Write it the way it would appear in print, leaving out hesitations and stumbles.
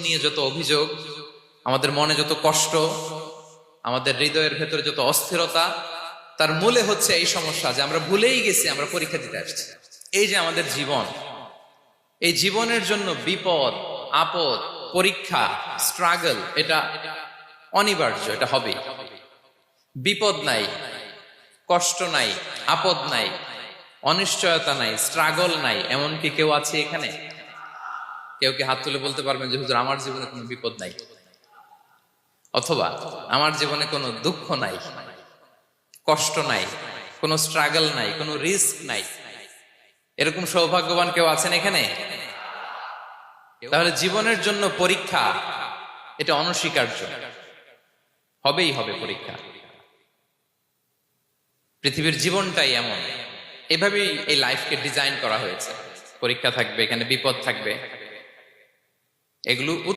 নিয়ে যত অভিযোগ, আমাদের মনে যত কষ্ট, আমাদের হৃদয়ের ভেতরে যত অস্থিরতা, তার মূলে হচ্ছে এই সমস্যা যে আমরা ভুলেই গেছি আমরা পরীক্ষা দিতে আসছি। এই যে আমাদের জীবন, এই জীবনের জন্য বিপদ, আপদ, পরীক্ষা, স্ট্রাগল, এটা অনিবার্য, এটা হবে। বিপদ নাই, কষ্ট নাই, আপদ নাই, অনিশ্চয়তা নাই, স্ট্রাগল নাই, এমনকি কেউ আছে এখানে? কেউ কি হাত তুলে বলতে পারবেন যে হুজুর আমার জীবনে কোনো বিপদ নাই, অথবা আমার জীবনে কোনো দুঃখ নাই, কষ্ট নাই, কোনো স্ট্রাগল নাই, কোনো রিস্ক নাই? এরকম সৌভাগ্যবান কেউ আছেন এখানে? তাহলে জীবনের জন্য পরীক্ষা, এটা অনস্বীকার্য, হবেই হবে পরীক্ষা। পৃথিবীর জীবনটাই এমন, এভাবেই এই লাইফকে ডিজাইন করা হয়েছে। পরীক্ষা থাকবে, এখানে বিপদ থাকবে, এগুলো